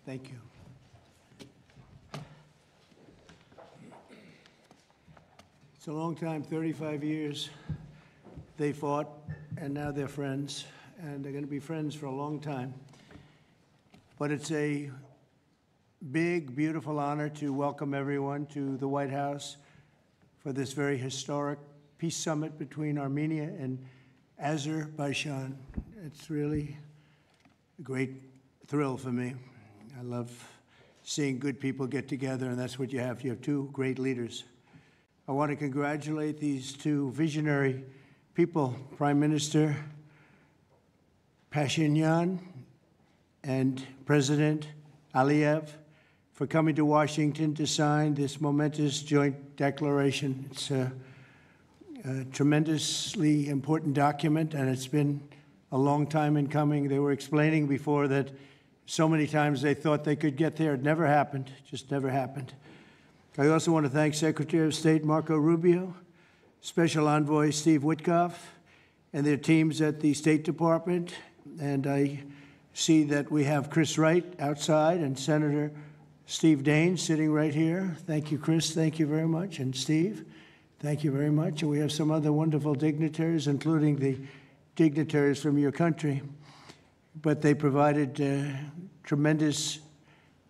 Thank you. It's a long time, 35 years. They fought, and now they're friends, and they're going to be friends for a long time. But it's a big, beautiful honor to welcome everyone to the White House for this very historic peace summit between Armenia and Azerbaijan. It's really a great thrill for me. I love seeing good people get together, and that's what you have. You have two great leaders. I want to congratulate these two visionary people, Prime Minister Pashinyan and President Aliyev, for coming to Washington to sign this momentous joint declaration. It's a tremendously important document, and it's been a long time in coming. They were explaining before that so many times they thought they could get there. It never happened, just never happened. I also want to thank Secretary of State Marco Rubio, Special Envoy Steve Witkoff, and their teams at the State Department. And I see that we have Chris Wright outside and Senator Steve Daines sitting right here. Thank you, Chris. Thank you very much. And Steve, thank you very much. And we have some other wonderful dignitaries, including the dignitaries from your country. But they provided tremendous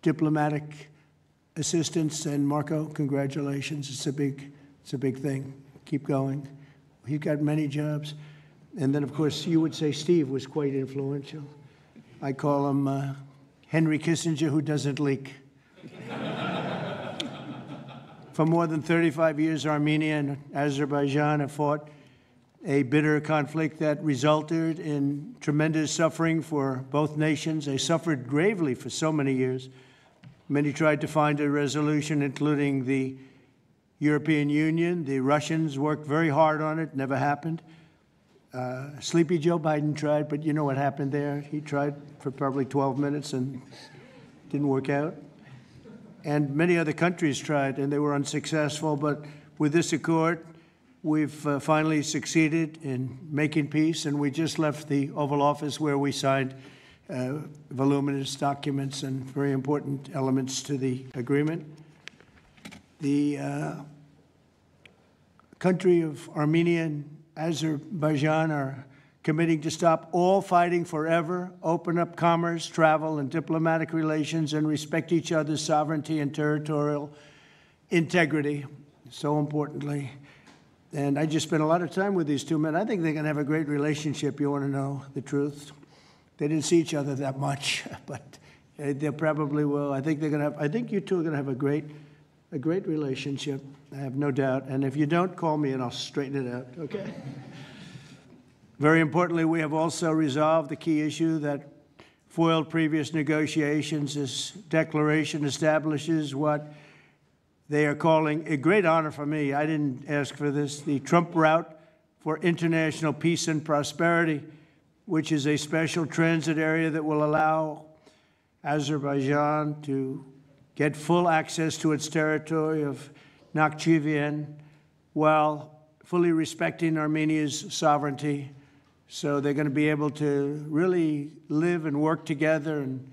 diplomatic assistance. And Marco, congratulations. It's a big thing. Keep going. You've got many jobs. And then, of course, you would say Steve was quite influential. I call him Henry Kissinger, who doesn't leak. For more than 35 years, Armenia and Azerbaijan have fought a bitter conflict that resulted in tremendous suffering for both nations. They suffered gravely for so many years. Many tried to find a resolution, including the European Union. The Russians worked very hard on it, never happened. Sleepy Joe Biden tried, but you know what happened there. He tried for probably 12 minutes and didn't work out. And many other countries tried, and they were unsuccessful. But with this accord, we've finally succeeded in making peace, and we just left the Oval Office where we signed voluminous documents and very important elements to the agreement. The country of Armenia and Azerbaijan are committing to stop all fighting forever, open up commerce, travel, and diplomatic relations, and respect each other's sovereignty and territorial integrity, so importantly. And I just spent a lot of time with these two men. I think they're going to have a great relationship. You want to know the truth? They didn't see each other that much, but they probably will. I think they're going to have. I think you two are going to have a great relationship. I have no doubt. And if you don't, call me and I'll straighten it out. Okay. Very importantly, we have also resolved the key issue that foiled previous negotiations. This declaration establishes what they are calling a great honor for me. I didn't ask for this. The Trump route for international peace and prosperity, which is a special transit area that will allow Azerbaijan to get full access to its territory of Nakhchivan while fully respecting Armenia's sovereignty. So they're going to be able to really live and work together, and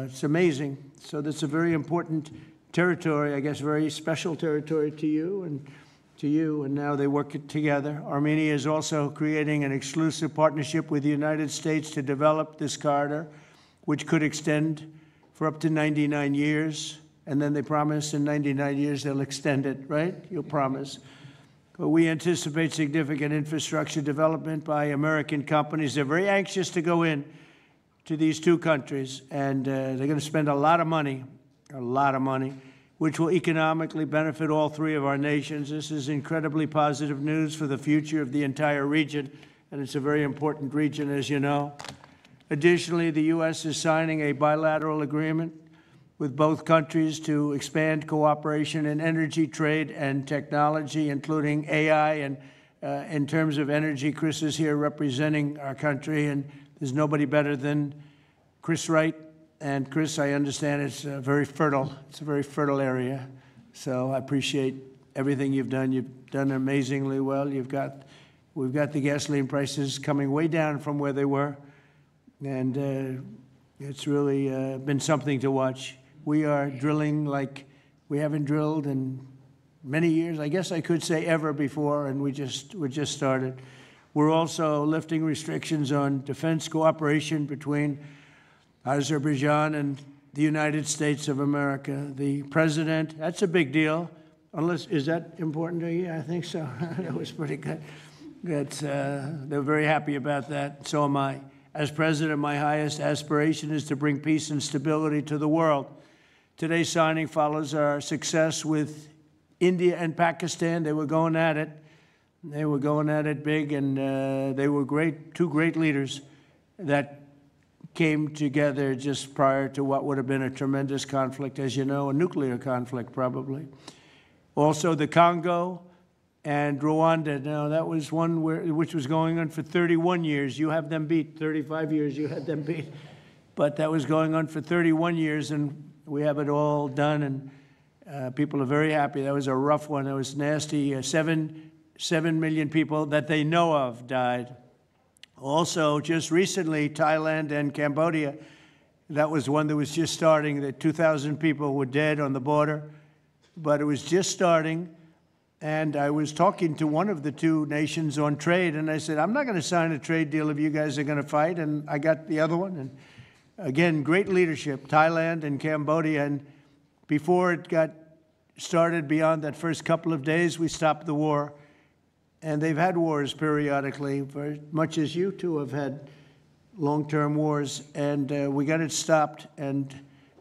it's amazing. So that's a very important territory, I guess, very special territory to you, and now they work together. Armenia is also creating an exclusive partnership with the United States to develop this corridor, which could extend for up to 99 years. And then they promise in 99 years they'll extend it, right? You'll promise. But we anticipate significant infrastructure development by American companies. They're very anxious to go in to these two countries, and they're going to spend a lot of money, which will economically benefit all three of our nations. This is incredibly positive news for the future of the entire region, and it's a very important region, as you know. Additionally, the U.S. is signing a bilateral agreement with both countries to expand cooperation in energy, trade, and technology, including AI. And in terms of energy, Chris is here representing our country, and there's nobody better than Chris Wright. And Chris, I understand it's very fertile. It's a very fertile area. So I appreciate everything you've done. You've done amazingly well. We've got the gasoline prices coming way down from where they were. And It's really been something to watch. We are drilling like we haven't drilled in many years. I guess I could say ever before, and we just started. We're also lifting restrictions on defense cooperation between Azerbaijan and the United States of America. The president, that's a big deal. Unless, is that important to you? I think so. That was pretty good. They're very happy about that. So am I. As president, my highest aspiration is to bring peace and stability to the world. Today's signing follows our success with India and Pakistan. They were going at it. They were going at it big, and they were great, two great leaders that came together just prior to what would have been a tremendous conflict, as you know, a nuclear conflict probably. Also the Congo and Rwanda. Now that was one which was going on for 31 years. You have them beat. 35 years you had them beat. But that was going on for 31 years, and we have it all done, and people are very happy. That was a rough one. That was nasty. 7 million people that they know of died. Also, just recently, Thailand and Cambodia, that was one that was just starting. That 2,000 people were dead on the border, but it was just starting. And I was talking to one of the two nations on trade, and I said, I'm not going to sign a trade deal if you guys are going to fight. And I got the other one. And again, great leadership, Thailand and Cambodia. And before it got started, beyond that first couple of days, we stopped the war. And they've had wars periodically, for much as you two have had long-term wars. And we got it stopped. And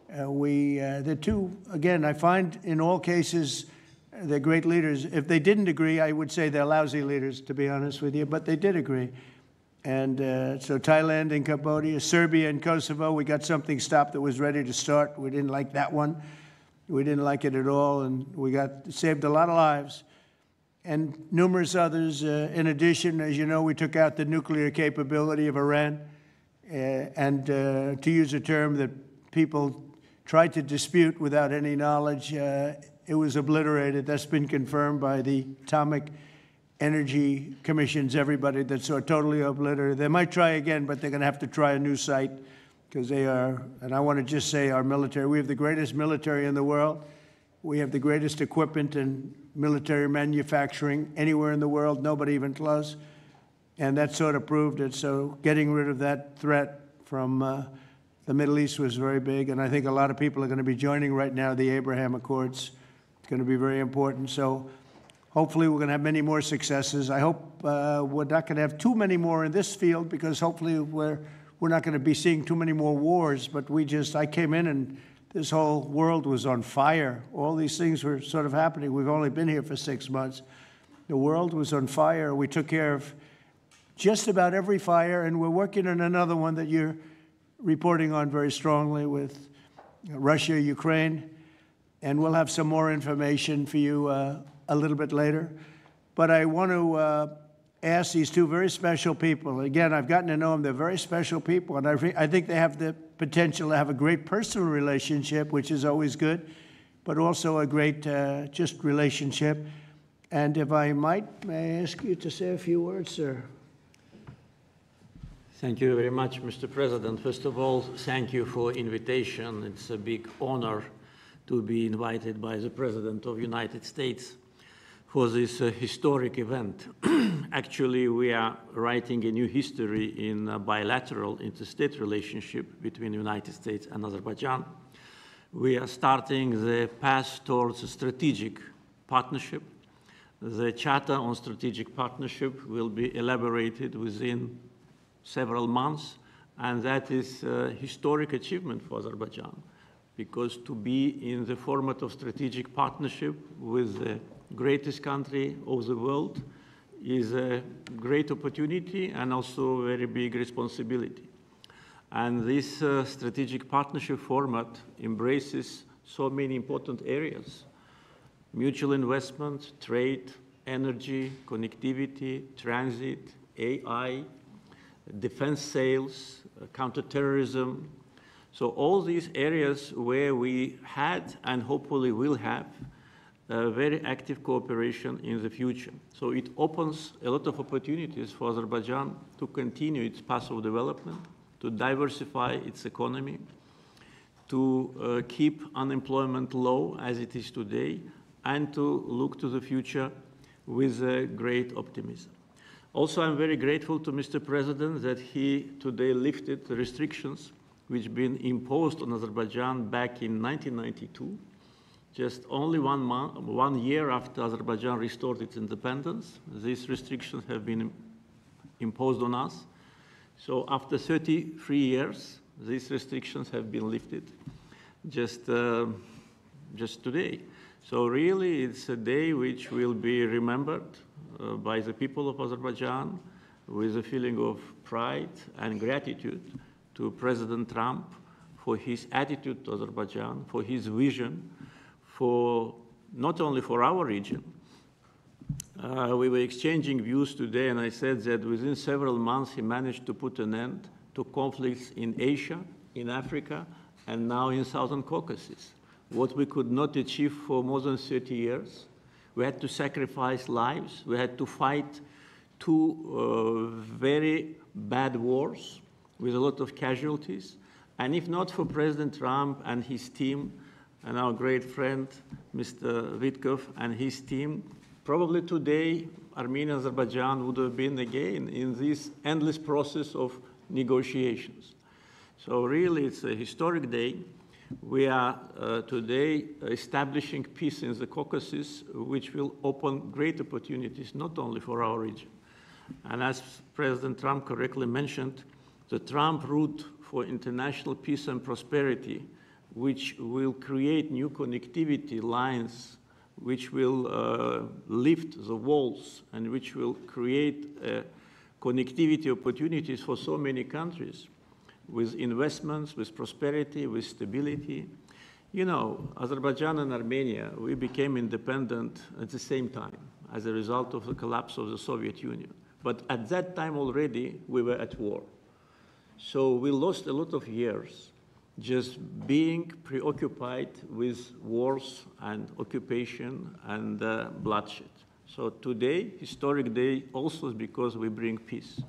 the two, again, I find in all cases, they're great leaders. If they didn't agree, I would say they're lousy leaders, to be honest with you, but they did agree. And so Thailand and Cambodia, Serbia and Kosovo, we got something stopped that was ready to start. We didn't like that one. We didn't like it at all, and we saved a lot of lives. And numerous others. In addition, as you know, we took out the nuclear capability of Iran. And to use a term that people tried to dispute without any knowledge, it was obliterated. That's been confirmed by the Atomic Energy Commissions, everybody, that's so totally obliterated. They might try again, but they're going to have to try a new site because they are, and I want to just say our military, we have the greatest military in the world. We have the greatest equipment and military manufacturing anywhere in the world, nobody even close. And that sort of proved it. So getting rid of that threat from the Middle East was very big. And I think a lot of people are going to be joining right now the Abraham Accords. It's going to be very important. So hopefully we're going to have many more successes. I hope we're not going to have too many more in this field because hopefully we're not going to be seeing too many more wars. But I came in and this whole world was on fire. All these things were sort of happening. We've only been here for 6 months. The world was on fire. We took care of just about every fire, and we're working on another one that you're reporting on very strongly with Russia, Ukraine, and we'll have some more information for you a little bit later. But I want to ask these two very special people. Again, I've gotten to know them. They're very special people, and I think they have the potential to have a great personal relationship, which is always good, but also a great just relationship. And if I might, may I ask you to say a few words, sir? Thank you very much, Mr. President. First of all, thank you for invitation. It's a big honor to be invited by the President of the United States for this historic event. Actually, we are writing a new history in a bilateral interstate relationship between the United States and Azerbaijan. We are starting the path towards a strategic partnership. The Charter on Strategic Partnership will be elaborated within several months, and that is a historic achievement for Azerbaijan, because to be in the format of strategic partnership with the greatest country of the world is a great opportunity and also a very big responsibility. And this strategic partnership format embraces so many important areas: mutual investment, trade, energy, connectivity, transit, AI, defense sales, counterterrorism. So all these areas where we had and hopefully will have very active cooperation in the future. So it opens a lot of opportunities for Azerbaijan to continue its path of development, to diversify its economy, to keep unemployment low as it is today, and to look to the future with great optimism. Also, I'm very grateful to Mr. President that he today lifted the restrictions which have been imposed on Azerbaijan back in 1992, just only 1 year after Azerbaijan restored its independence. These restrictions have been imposed on us. So after 33 years, these restrictions have been lifted just today. So really, it's a day which will be remembered by the people of Azerbaijan with a feeling of pride and gratitude to President Trump for his attitude to Azerbaijan, for his vision, for not only for our region. We were exchanging views today, and I said that within several months he managed to put an end to conflicts in Asia, in Africa, and now in Southern Caucasus. What we could not achieve for more than 30 years. We had to sacrifice lives. We had to fight two very bad wars with a lot of casualties. And if not for President Trump and his team, and our great friend, Mr. Vitkov and his team, probably today, Armenia and Azerbaijan would have been again in this endless process of negotiations. So really, it's a historic day. We are today establishing peace in the Caucasus, which will open great opportunities, not only for our region. And as President Trump correctly mentioned, the Trump route for international peace and prosperity, which will create new connectivity lines, which will lift the walls, and which will create connectivity opportunities for so many countries, with investments, with prosperity, with stability. You know, Azerbaijan and Armenia, we became independent at the same time as a result of the collapse of the Soviet Union. But at that time already, we were at war. So we lost a lot of years just being preoccupied with wars and occupation and bloodshed. So today, historic day, also is because we bring peace.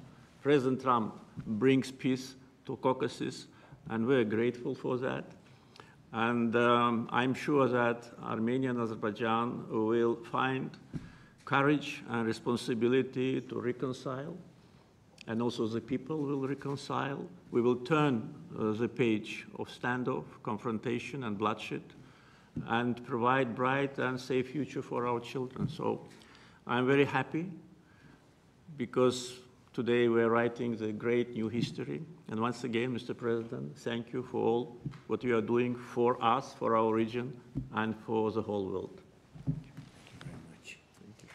President Trump brings peace to Caucasus, and we're grateful for that. And I'm sure that Armenia and Azerbaijan will find courage and responsibility to reconcile, and also the people will reconcile. We will turn the page of standoff, confrontation, and bloodshed, and provide bright and safe future for our children. So I'm very happy because today we're writing the great new history. And once again, Mr. President, thank you for all what you are doing for us, for our region, and for the whole world. Thank you very much. Thank you.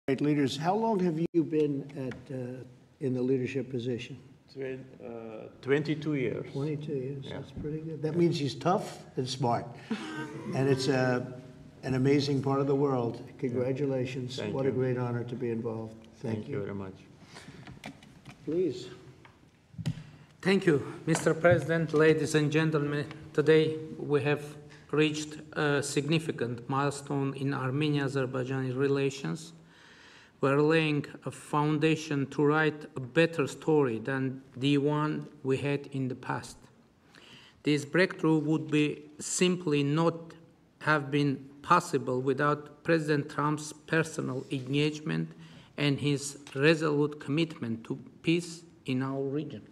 Great leaders, how long have you been in the leadership position? 22 years. 22 years, Yeah. That's pretty good. That means he's tough and smart. And it's an amazing part of the world. Congratulations. Thank What you. a great honor to be involved. Thank you very much. Please. Thank you, Mr. President, ladies and gentlemen. Today we have reached a significant milestone in Armenia-Azerbaijani relations. We're laying a foundation to write a better story than the one we had in the past. This breakthrough would be simply not have been possible without President Trump's personal engagement and his resolute commitment to peace in our region.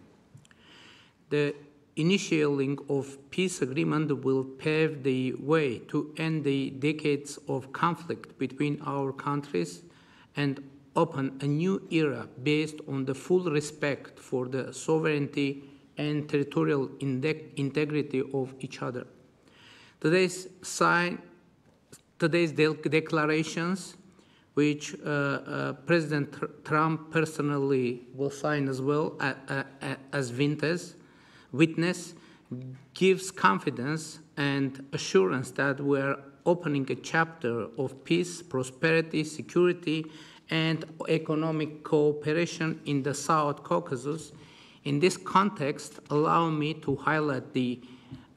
The initiating of peace agreement will pave the way to end the decades of conflict between our countries and open a new era based on the full respect for the sovereignty and territorial integrity of each other. Today's declarations, which President Trump personally will sign as well as witness, gives confidence and assurance that we're opening a chapter of peace, prosperity, security, and economic cooperation in the South Caucasus. In this context, allow me to highlight the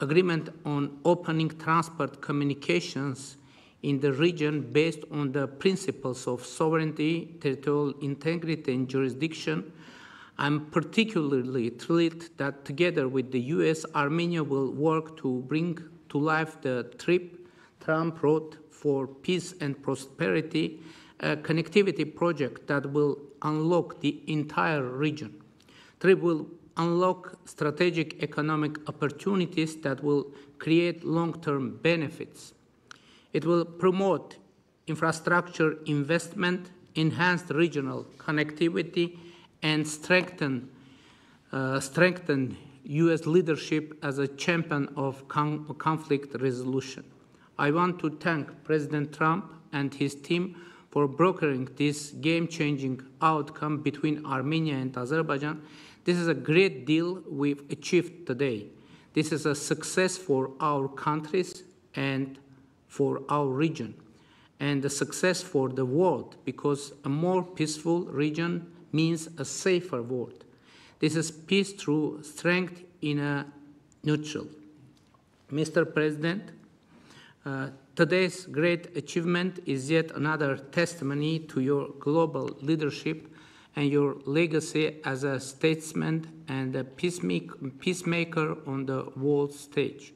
agreement on opening transport communications in the region based on the principles of sovereignty, territorial integrity, and jurisdiction. I'm particularly thrilled that together with the US, Armenia will work to bring to life the Trump Road for Peace and Prosperity, a connectivity project that will unlock the entire region. TRIP will unlock strategic economic opportunities that will create long-term benefits. It will promote infrastructure investment, enhance regional connectivity, and strengthen U.S. leadership as a champion of conflict resolution. I want to thank President Trump and his team for brokering this game-changing outcome between Armenia and Azerbaijan. This is a great deal we've achieved today. This is a success for our countries and for our region, and a success for the world, because a more peaceful region means a safer world. This is peace through strength in a neutral. Mr. President, today's great achievement is yet another testimony to your global leadership and your legacy as a statesman and a peacemaker on the world stage.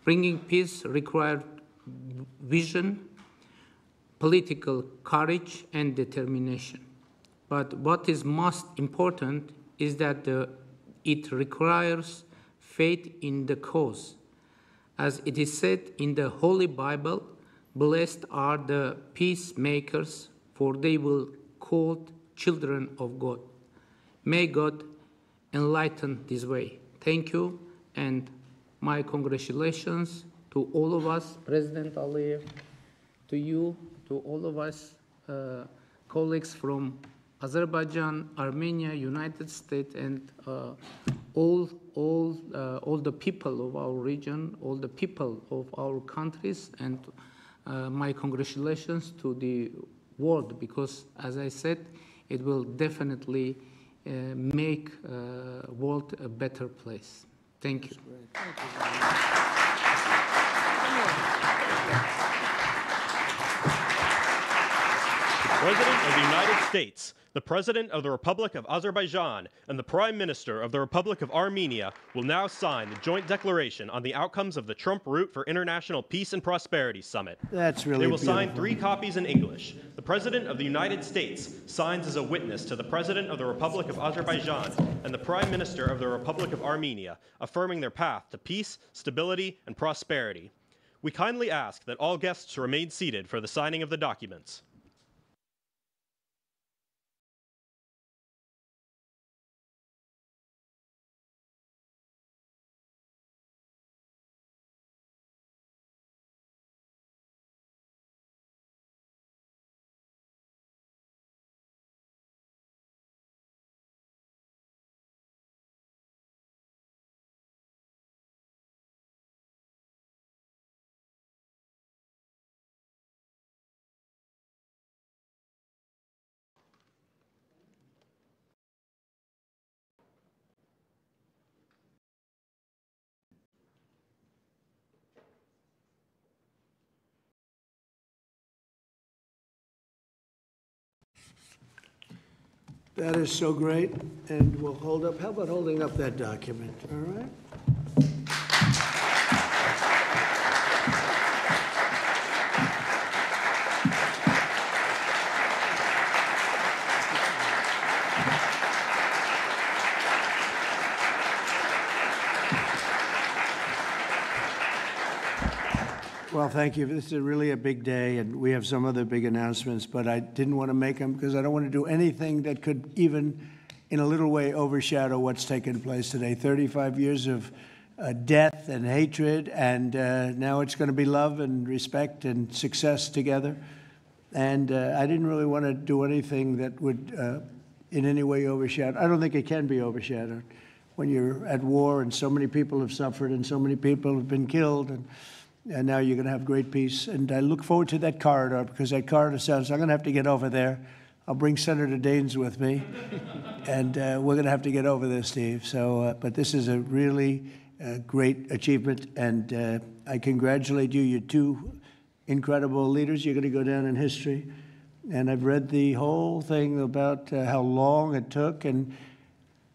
Bringing peace required vision, political courage, and determination. But what is most important is that it requires faith in the cause. As it is said in the Holy Bible, blessed are the peacemakers, for they will be called children of God. May God enlighten this way. Thank you, and my congratulations to all of us, President Aliyev, to you, to all of us, colleagues from Azerbaijan, Armenia, United States, and all the people of our region, all the people of our countries, and my congratulations to the world, because, as I said, it will definitely make the world a better place. Thank you. Thank you. President of the United States, the President of the Republic of Azerbaijan, and the Prime Minister of the Republic of Armenia will now sign the joint declaration on the outcomes of the Trump Route for International Peace and Prosperity Summit. That's really They will beautiful. sign 3 copies in English. The President of the United States signs as a witness to the President of the Republic of Azerbaijan and the Prime Minister of the Republic of Armenia, affirming their path to peace, stability, and prosperity. We kindly ask that all guests remain seated for the signing of the documents. That is so great, and we'll hold up. How about holding up that document? All right. Well, thank you. This is really a big day, and we have some other big announcements, but I didn't want to make them because I don't want to do anything that could even, in a little way, overshadow what's taken place today. 35 years of death and hatred, and now it's going to be love and respect and success together. And I didn't really want to do anything that would in any way overshadow. I don't think it can be overshadowed when you're at war and so many people have suffered and so many people have been killed, and now you're going to have great peace. And I look forward to that corridor, because that corridor sounds, I'm going to have to get over there. I'll bring Senator Daines with me, and we're going to have to get over there, Steve. So, but this is a really great achievement, and I congratulate you. You're two incredible leaders. You're going to go down in history. And I've read the whole thing about how long it took, and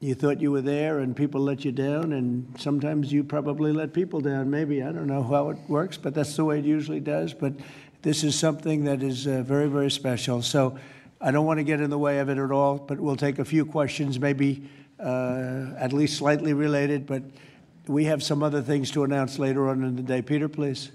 you thought you were there and people let you down, and sometimes you probably let people down. Maybe, I don't know how it works, but that's the way it usually does. But this is something that is very, very special. So I don't want to get in the way of it at all, but we'll take a few questions, maybe at least slightly related, but we have some other things to announce later on in the day. Peter, please.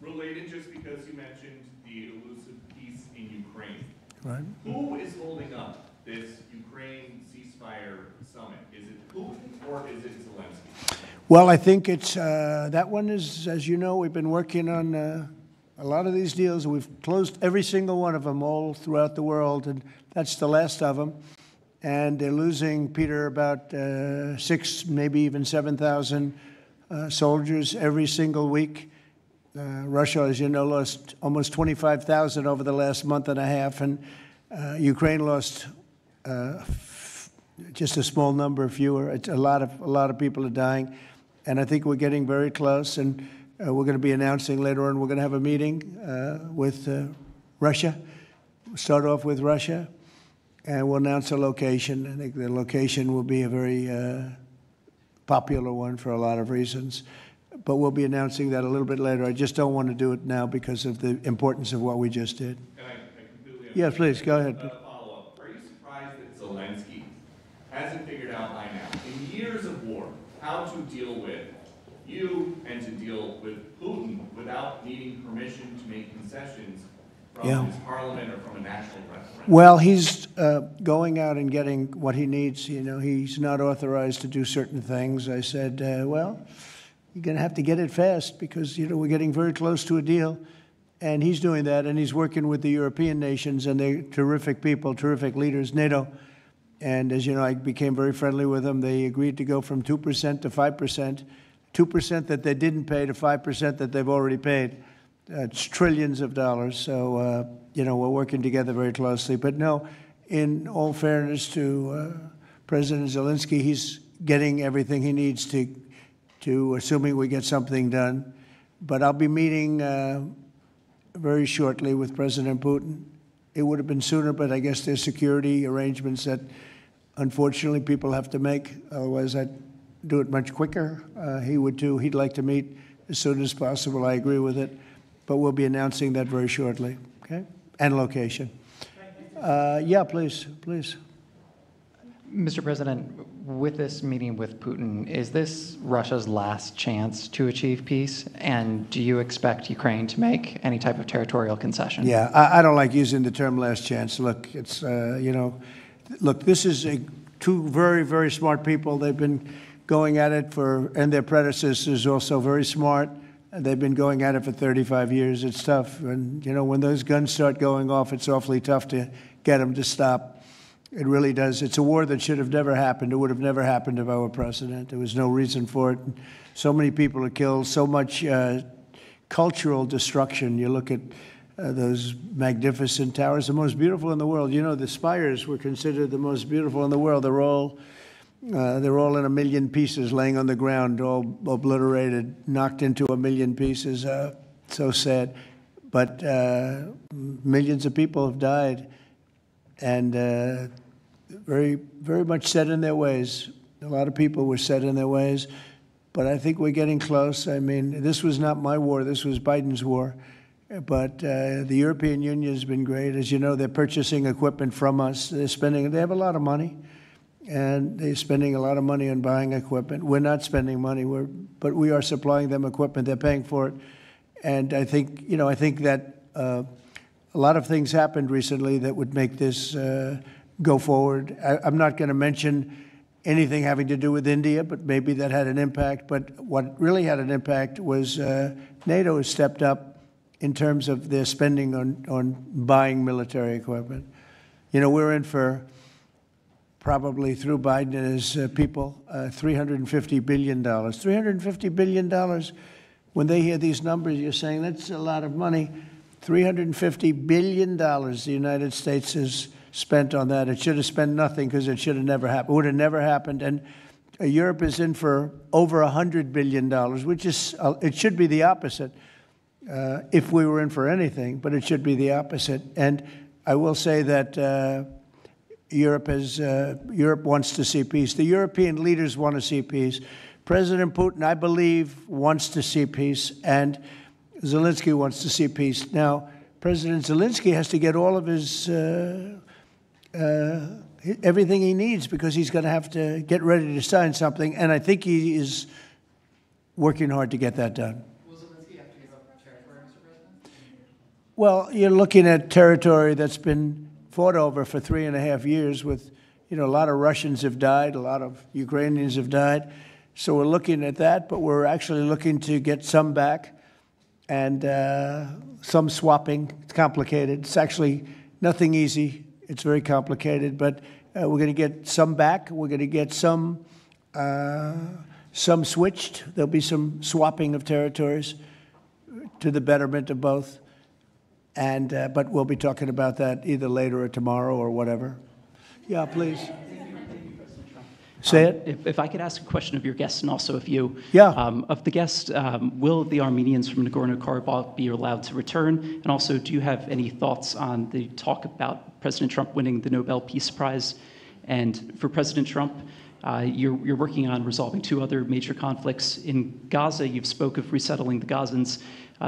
Related, just because you mentioned the elusive peace in Ukraine. Right. Who is holding up this Ukraine ceasefire summit? Is it Putin or is it Zelensky? Well, I think it's that one is, as you know, we've been working on a lot of these deals. We've closed every single one of them all throughout the world, and that's the last of them. And they're losing, Peter, about 6, maybe even 7,000 soldiers every single week. Russia, as you know, lost almost 25,000 over the last month and a half, and Ukraine lost just a small number fewer. It's a lot of people are dying, and I think we're getting very close. And we're going to be announcing later on. We're going to have a meeting with Russia. We'll start off with Russia, and we'll announce a location. I think the location will be a very popular one for a lot of reasons. But we'll be announcing that a little bit later. I just don't want to do it now because of the importance of what we just did. And I completely understand. Yes, please, go ahead. Follow-up. Are you surprised that Zelensky hasn't figured out by now, in years of war, how to deal with you and to deal with Putin without needing permission to make concessions from his parliament or from a national referendum? Well, he's going out and getting what he needs. You know, he's not authorized to do certain things. I said, well, you're going to have to get it fast because, you know, we're getting very close to a deal. And he's doing that, and he's working with the European nations, and they're terrific people, terrific leaders, NATO. And as you know, I became very friendly with them. They agreed to go from 2% to 5%, 2% that they didn't pay to 5% that they've already paid. It's trillions of dollars. So, you know, we're working together very closely. But no, in all fairness to President Zelensky, he's getting everything he needs to assuming we get something done. But I'll be meeting very shortly with President Putin. It would have been sooner, but I guess there's security arrangements that unfortunately people have to make. Otherwise, I'd do it much quicker. He would too. He'd like to meet as soon as possible. I agree with it. But we'll be announcing that very shortly, okay? And location. Yeah, please. Mr. President, with this meeting with Putin, is this Russia's last chance to achieve peace? And do you expect Ukraine to make any type of territorial concession? Yeah, I don't like using the term last chance. Look, it's, you know, look, this is two very, very smart people. They've been going at it and their predecessors also very smart. They've been going at it for 35 years. It's tough. And, you know, when those guns start going off, it's awfully tough to get them to stop. It really does. It's a war that should have never happened. It would have never happened if I were president. There was no reason for it. So many people are killed, so much cultural destruction. You look at those magnificent towers, the most beautiful in the world. You know, the spires were considered the most beautiful in the world. They're all in a million pieces, laying on the ground, all obliterated, knocked into a million pieces. So sad. But millions of people have died, and very, very much set in their ways. A lot of people were set in their ways, but I think we're getting close. I mean, this was not my war. This was Biden's war. But the European Union has been great. As you know, they're purchasing equipment from us. They have a lot of money, and they're spending a lot of money on buying equipment. We're not spending money, but we are supplying them equipment. They're paying for it. And I think, you know, that a lot of things happened recently that would make this go forward. I'm not going to mention anything having to do with India, but maybe that had an impact. But what really had an impact was NATO has stepped up in terms of their spending on buying military equipment. You know, we're in for probably through Biden and his people, $350 billion. $350 billion. When they hear these numbers, you're saying that's a lot of money. $350 billion the United States has spent on that. It should have spent nothing because it should have never happened. It would have never happened. And Europe is in for over $100 billion, which is, it should be the opposite. if we were in for anything, but it should be the opposite. And I will say that Europe wants to see peace. The European leaders want to see peace. President Putin, I believe, wants to see peace, and Zelensky wants to see peace. Now, President Zelensky has to get all of his everything he needs, because he's going to have to get ready to sign something, and I think he is working hard to get that done. Will Zelensky have to give up territory, Mr. President? Well, you're looking at territory that's been fought over for 3.5 years with, a lot of Russians have died, a lot of Ukrainians have died. So we're looking at that, but we're actually looking to get some back and some swapping. It's complicated. It's actually nothing easy. It's very complicated, but we're going to get some back. We're going to get some switched. There'll be some swapping of territories to the betterment of both. And but we'll be talking about that either later or tomorrow or whatever. Yeah, please. Say it. If I could ask a question of your guests and also of you. Yeah. Of the guests, will the Armenians from Nagorno-Karabakh be allowed to return? And also, do you have any thoughts on the talk about President Trump winning the Nobel Peace Prize? And for President Trump, you're working on resolving 2 other major conflicts. In Gaza, you've spoke of resettling the Gazans.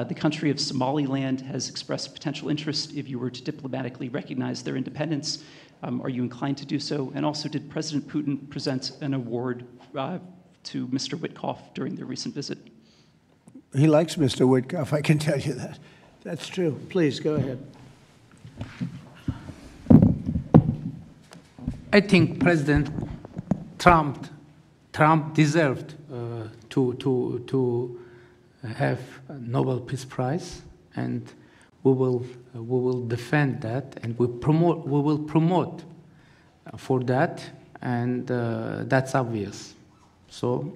The country of Somaliland has expressed potential interest if you were to diplomatically recognize their independence. Are you inclined to do so? And also, did President Putin present an award to Mr. Witkoff during their recent visit? He likes Mr. Witkoff, I can tell you that. That's true. Please, go ahead. I think President Trump deserved to have a Nobel Peace Prize, and we will defend that, and we will promote for that, and that's obvious. So,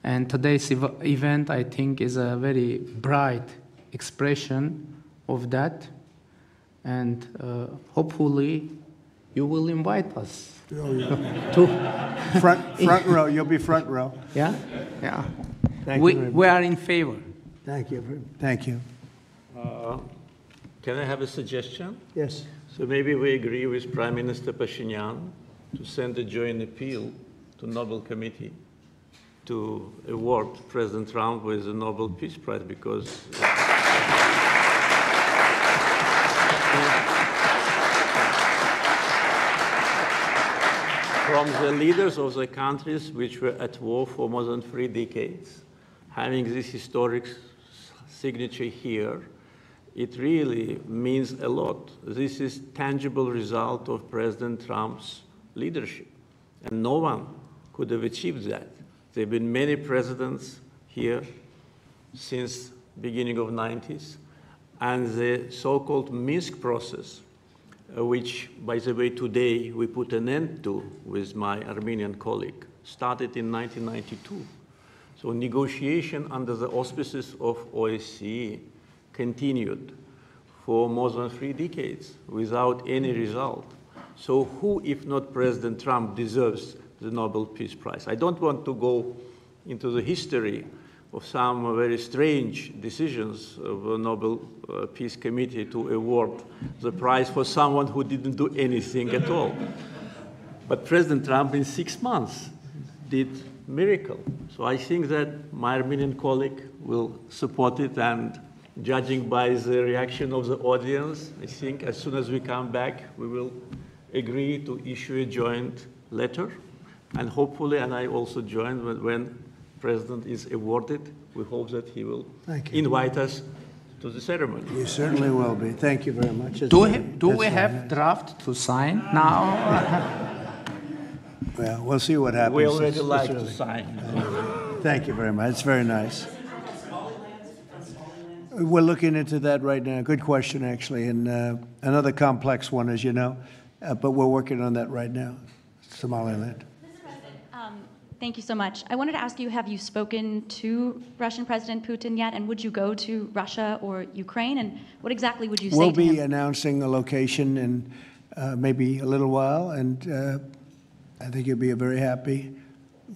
and today's event, I think, is a very bright expression of that, and hopefully you will invite us to front row. You'll be front row. yeah. Thank you. We are in favor. Thank you. Thank you. Can I have a suggestion? Yes. So maybe we agree with Prime Minister Pashinyan to send a joint appeal to Nobel Committee to award President Trump with the Nobel Peace Prize, because from the leaders of the countries which were at war for more than 3 decades, having this historic signature here, it really means a lot. This is tangible result of President Trump's leadership, and no one could have achieved that. There have been many presidents here since beginning of 90s, and the so-called Minsk process, which, by the way, today we put an end to with my Armenian colleague, started in 1992. So negotiation under the auspices of OSCE continued for more than 3 decades without any result. So who, if not President Trump, deserves the Nobel Peace Prize? I don't want to go into the history of some very strange decisions of the Nobel Peace Committee to award the prize for someone who didn't do anything at all. But President Trump, in 6 months, did miracle. So I think that my Armenian colleague will support it, and judging by the reaction of the audience, I think as soon as we come back, we will agree to issue a joint letter, and hopefully, and I also join when President is awarded, we hope that he will invite us to the ceremony. You certainly will be. Thank you very much. Do we have draft to sign now? Well, we'll see what happens. We already like to sign. Thank you very much. It's very nice. We're looking into that right now. Good question, actually, and another complex one, as you know, but we're working on that right now, Somaliland. Thank you so much. I wanted to ask you, have you spoken to Russian President Putin yet? And would you go to Russia or Ukraine? And what exactly would you say to him? We'll be announcing a location in maybe a little while, and I think you'll be very happy.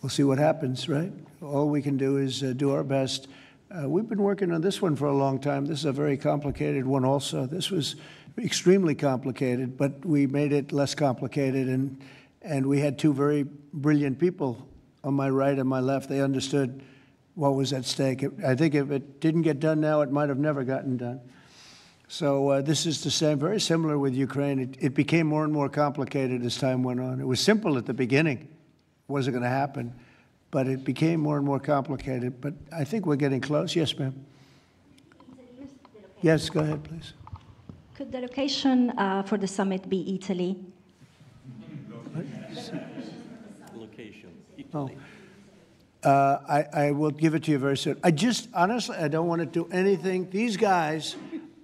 We'll see what happens, right? All we can do is do our best We've been working on this one for a long time. This is a very complicated one also. This was extremely complicated, but we made it less complicated, and we had two very brilliant people on my right and my left. They understood what was at stake. I think if it didn't get done now, it might have never gotten done. So this is the same, very similar with Ukraine. It became more and more complicated as time went on. It was simple at the beginning. It wasn't going to happen, but it became more and more complicated. But I think we're getting close. Yes, ma'am. Yes, go ahead, please. Could the location for the summit be Italy? Location, Italy. Oh. I will give it to you very soon. Honestly, I don't want to do anything. These guys,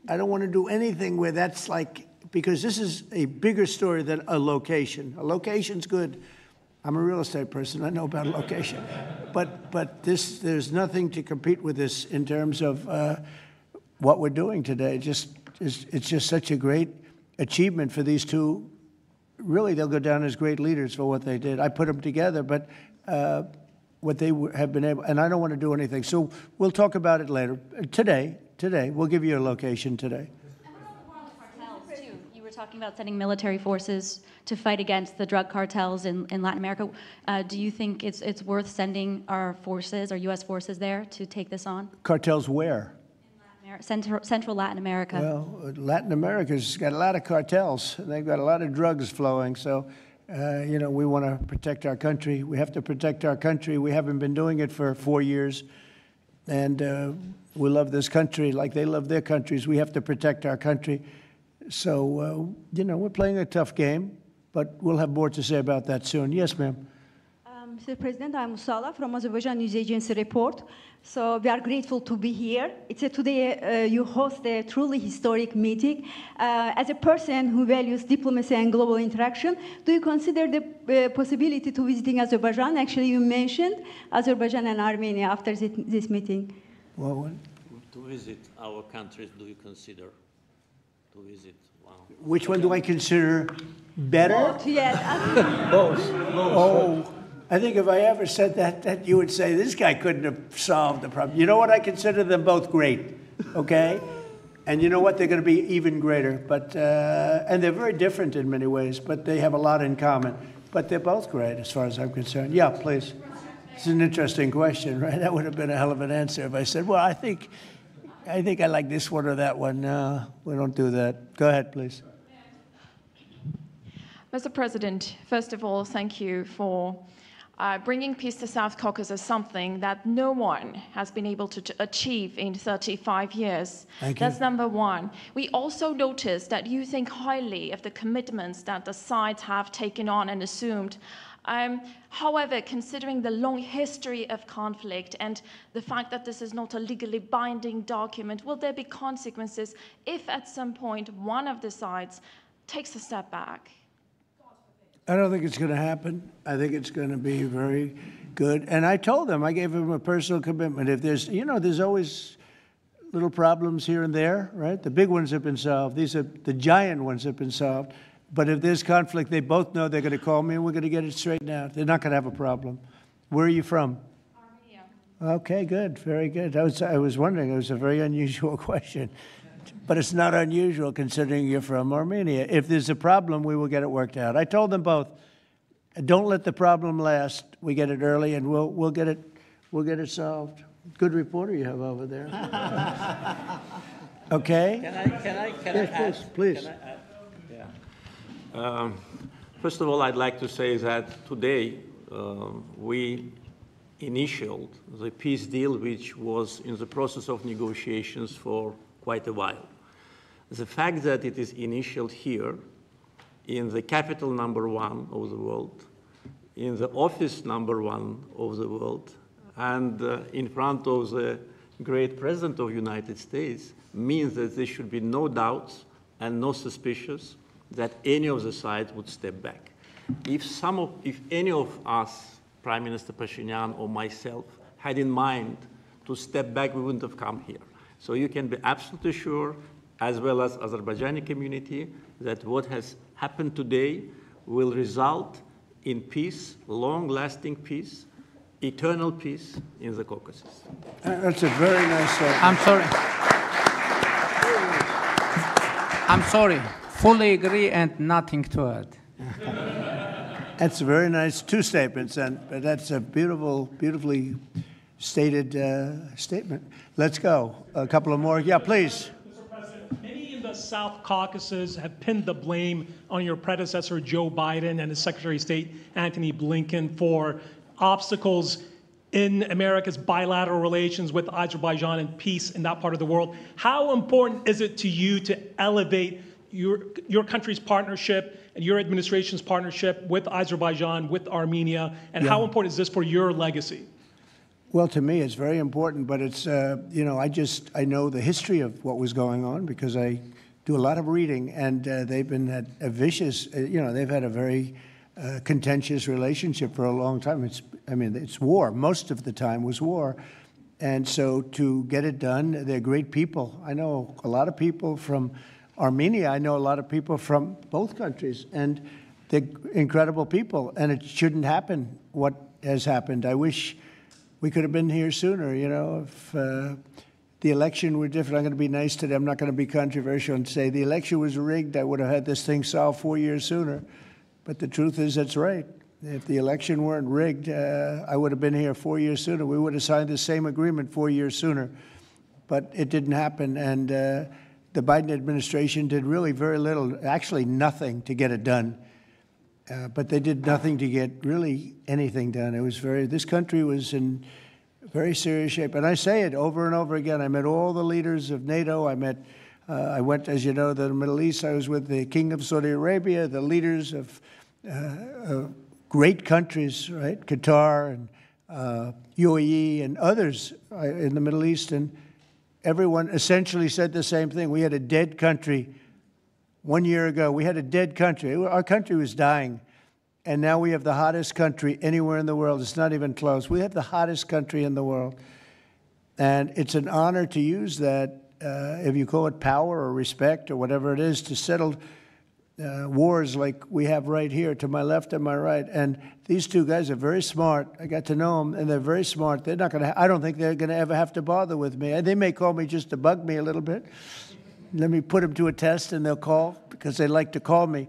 I don't want to do anything where that's like, because this is a bigger story than a location. A location's good. I'm a real estate person. I know about a location. But there's nothing to compete with this in terms of what we're doing today. It's just such a great achievement for these two. Really, they'll go down as great leaders for what they did. I put them together, but what they have been able, and I don't want to do anything. So we'll talk about it later. Today, we'll give you a location today. And what about the war on the cartels, too? You were talking about sending military forces to fight against the drug cartels in Latin America. Do you think it's worth sending our forces, our U.S. forces there to take this on? Cartels where? Central Latin America. Well, Latin America's got a lot of cartels. They've got a lot of drugs flowing. So, we want to protect our country. We have to protect our country. We haven't been doing it for 4 years. And we love this country like they love their countries. We have to protect our country. So, we're playing a tough game, but we'll have more to say about that soon. Yes, ma'am. Mr. President, I'm Musala from Azerbaijan News Agency Report. So we are grateful to be here. Today you host a truly historic meeting. As a person who values diplomacy and global interaction, do you consider the possibility to visiting Azerbaijan? Actually, you mentioned Azerbaijan and Armenia after this meeting. Well, to visit our countries, do you consider to visit? Wow. Which one do I consider better? Both, yes. Both. Oh. I think if I ever said that you would say, this guy couldn't have solved the problem. You know what? I consider them both great, okay? And you know what? They're going to be even greater. But and they're very different in many ways, but they have a lot in common. But they're both great as far as I'm concerned. Yeah, please. It's an interesting question, right? That would have been a hell of an answer if I said, well, I think I like this one or that one. No, we don't do that. Go ahead, please. Mr. President, first of all, thank you for bringing peace to South Caucasus, something that no one has been able to achieve in 35 years. Thank you. That's number one. We also noticed that you think highly of the commitments that the sides have taken on and assumed. However, considering the long history of conflict and the fact that this is not a legally binding document, will there be consequences if at some point one of the sides takes a step back? I don't think it's going to happen. I think it's going to be very good. And I told them, I gave them a personal commitment. If there's, there's always little problems here and there, right? The big ones have been solved. These are the giant ones have been solved. But if there's conflict, they both know they're going to call me and we're going to get it straightened out. They're not going to have a problem. Where are you from? Armenia. Okay, good. Very good. I was wondering. It was a very unusual question. But it's not unusual considering you're from Armenia. If there's a problem, we will get it worked out. I told them both, don't let the problem last. We get it early, and we'll get it solved. Good reporter you have over there. Okay. Can I yes, add? Please. Can I add? Yeah. First of all, I'd like to say that today we initialed the peace deal, which was in the process of negotiations for quite a while. The fact that it is initialed here, in the capital #1 of the world, in the office #1 of the world, and in front of the great President of the United States, means that there should be no doubts and no suspicions that any of the sides would step back. If any of us, Prime Minister Pashinyan or myself, had in mind to step back, we wouldn't have come here. So you can be absolutely sure, as well as Azerbaijani community, that what has happened today will result in peace, long-lasting peace, eternal peace in the Caucasus. That's a very nice statement. I'm sorry. Fully agree and nothing to add. That's a very nice two statements, and that's a beautifully stated statement. Let's go. A couple of more. Yeah, please. Mr. President, many in the South Caucasus have pinned the blame on your predecessor, Joe Biden, and his Secretary of State, Antony Blinken, for obstacles in America's bilateral relations with Azerbaijan and peace in that part of the world. How important is it to you to elevate your country's partnership and your administration's partnership with Azerbaijan, with Armenia, and how important is this for your legacy? Well, to me, it's very important, but it's, you know, I know the history of what was going on because I do a lot of reading, and they've been at a vicious, you know, they've had a very contentious relationship for a long time. It's war. Most of the time was war. And so to get it done, they're great people. I know a lot of people from Armenia. I know a lot of people from both countries, and they're incredible people, and it shouldn't happen what has happened. I wish we could have been here sooner, you know, if the election were different. I'm going to be nice today. I'm not going to be controversial and say the election was rigged. I would have had this thing solved 4 years sooner. But the truth is that's right. If the election weren't rigged, I would have been here 4 years sooner. We would have signed the same agreement 4 years sooner. But it didn't happen, and the Biden administration did really very little, actually nothing, to get it done. But they did nothing to get really anything done. It was this country was in very serious shape. And I say it over and over again. I met all the leaders of NATO. I went, as you know, to the Middle East. I was with the King of Saudi Arabia, the leaders of great countries, right? Qatar and UAE and others in the Middle East. And everyone essentially said the same thing. We had a dead country 1 year ago. We had a dead country. Our country was dying. And now we have the hottest country anywhere in the world. It's not even close. We have the hottest country in the world. And it's an honor to use that, if you call it power or respect or whatever it is, to settle wars like we have right here to my left and my right. And these two guys are very smart. I got to know them, and they're very smart. They're not going to. I don't think they're going to ever have to bother with me. They may call me just to bug me a little bit. Let me put them to a test, and they'll call because they like to call me.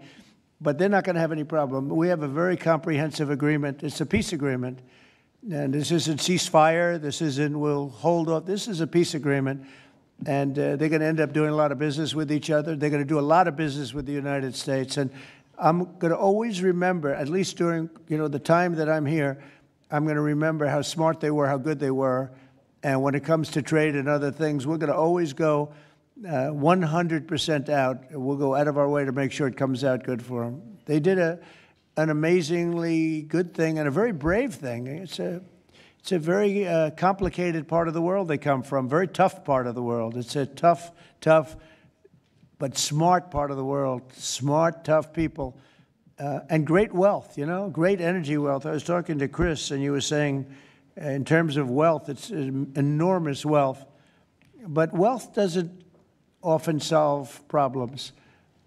But they're not going to have any problem. We have a very comprehensive agreement. It's a peace agreement. And this isn't ceasefire. This isn't we'll hold off. This is a peace agreement. And they're going to end up doing a lot of business with each other. They're going to do a lot of business with the United States. And I'm going to always remember, at least during the time that I'm here, I'm going to remember how smart they were, how good they were. And when it comes to trade and other things, we're going to always go 100% out. We'll go out of our way to make sure it comes out good for them. They did an amazingly good thing and a very brave thing. It's a very complicated part of the world they come from, very tough part of the world. It's a tough, but smart part of the world, smart, tough people, and great wealth, great energy wealth. I was talking to Chris, and you were saying in terms of wealth, it's enormous wealth. But wealth doesn't often solve problems.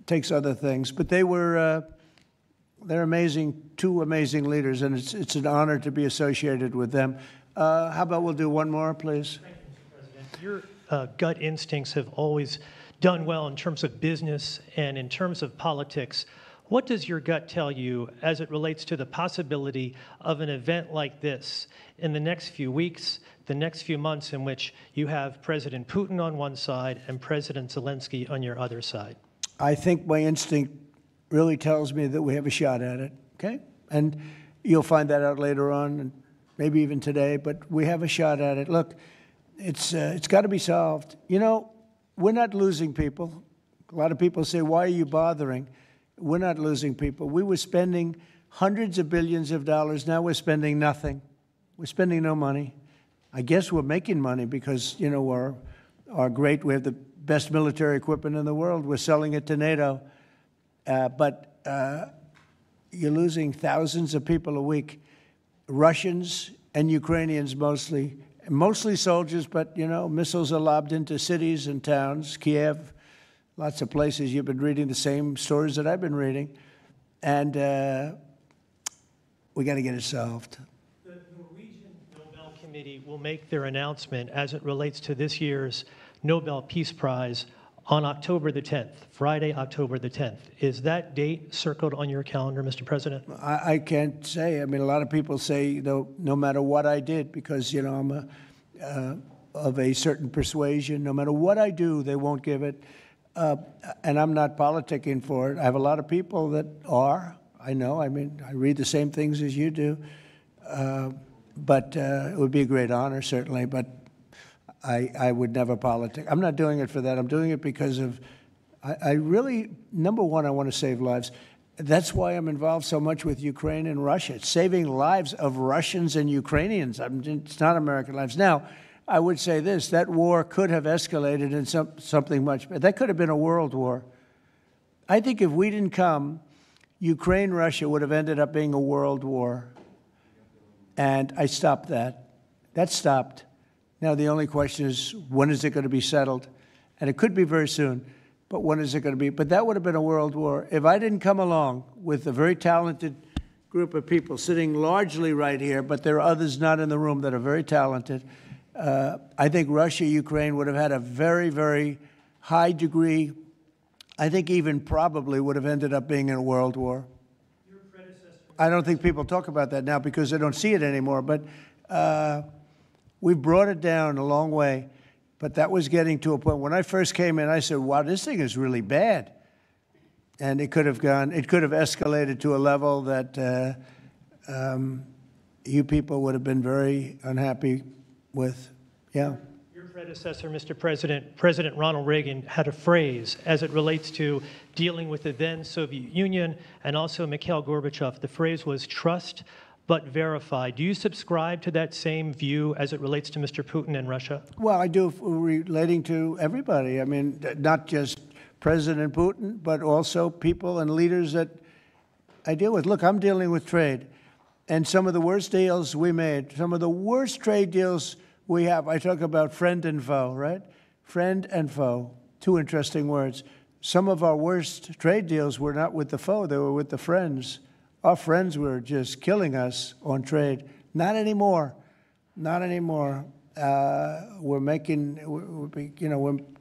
It takes other things. But they're amazing, two amazing leaders, and it's an honor to be associated with them. How about we'll do one more, please? Thank you, Mr. President. Your gut instincts have always done well in terms of business and in terms of politics. What does your gut tell you as it relates to the possibility of an event like this in the next few weeks, the next few months, in which you have President Putin on one side and President Zelensky on your other side? I think my instinct really tells me that we have a shot at it, okay? And you'll find that out later on, and maybe even today, but we have a shot at it. Look, it's got to be solved. We're not losing people. A lot of people say, why are you bothering? We're not losing people. We were spending hundreds of billions of dollars. Now we're spending nothing. We're spending no money. I guess we're making money because, we're great. We have the best military equipment in the world. We're selling it to NATO. But you're losing thousands of people a week, Russians and Ukrainians mostly soldiers, but, missiles are lobbed into cities and towns, Kiev, lots of places. You've been reading the same stories that I've been reading. And we got to get it solved. The Norwegian Committee will make their announcement as it relates to this year's Nobel Peace Prize on October the 10th, Friday, October the 10th. Is that date circled on your calendar, Mr. President? I can't say. I mean, a lot of people say, no matter what I did, because, I'm of a certain persuasion, no matter what I do, they won't give it. And I'm not politicking for it. I have a lot of people that are. I know. I mean, I read the same things as you do. But it would be a great honor, certainly. But I would never politic. I'm not doing it for that. I'm doing it because of, I really, number one, I want to save lives. That's why I'm involved so much with Ukraine and Russia. It's saving lives of Russians and Ukrainians. I mean, it's not American lives. Now, I would say this, that war could have escalated in something much better. That could have been a world war. I think if we didn't come, Ukraine-Russia would have ended up being a world war. And I stopped that. That stopped. Now, the only question is, when is it going to be settled? And it could be very soon, but when is it going to be? But that would have been a world war. If I didn't come along with a very talented group of people sitting largely right here, but there are others not in the room that are very talented, I think Russia, Ukraine would have had a very, very high degree, I think even probably would have ended up being in a world war. I don't think people talk about that now because they don't see it anymore, but we've brought it down a long way. But that was getting to a point. When I first came in, I said, wow, this thing is really bad. And it could have escalated to a level that you people would have been very unhappy with. Yeah. Your predecessor, Mr. President, President Ronald Reagan, had a phrase as it relates to dealing with the then Soviet Union and also Mikhail Gorbachev. The phrase was trust but verify. Do you subscribe to that same view as it relates to Mr. Putin and Russia? Well, I do, relating to everybody. I mean, not just President Putin, but also people and leaders that I deal with. Look, I'm dealing with trade. And some of the worst deals we made, some of the worst trade deals we have, I talk about friend and foe, right? Friend and foe, two interesting words. Some of our worst trade deals were not with the foe, they were with the friends. Our friends were just killing us on trade. Not anymore. Not anymore. We're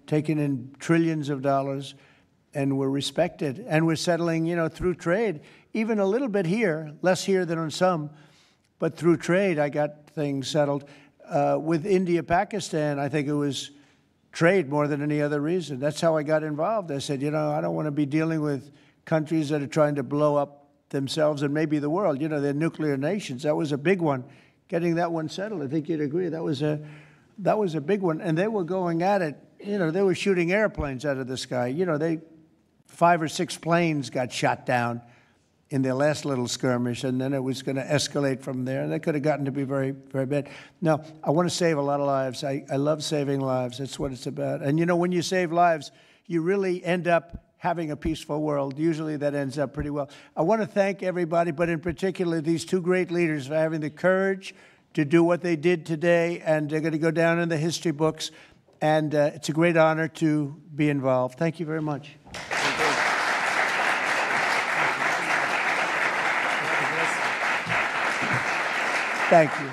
taking in trillions of dollars, and we're respected. And we're settling, through trade, even a little bit here, less here than on some, but through trade, I got things settled. With India, Pakistan, I think it was trade more than any other reason. That's how I got involved. I said, I don't want to be dealing with countries that are trying to blow up themselves and maybe the world. They're nuclear nations. That was a big one. Getting that one settled, I think you'd agree. That was a big one. And they were going at it. They were shooting airplanes out of the sky. 5 or 6 planes got shot down in their last little skirmish, and then it was going to escalate from there. And that could have gotten to be very, very bad. Now, I want to save a lot of lives. I love saving lives. That's what it's about. And, when you save lives, you really end up having a peaceful world. Usually that ends up pretty well. I want to thank everybody, but in particular these two great leaders for having the courage to do what they did today, and they're going to go down in the history books. And it's a great honor to be involved. Thank you very much. Thank you.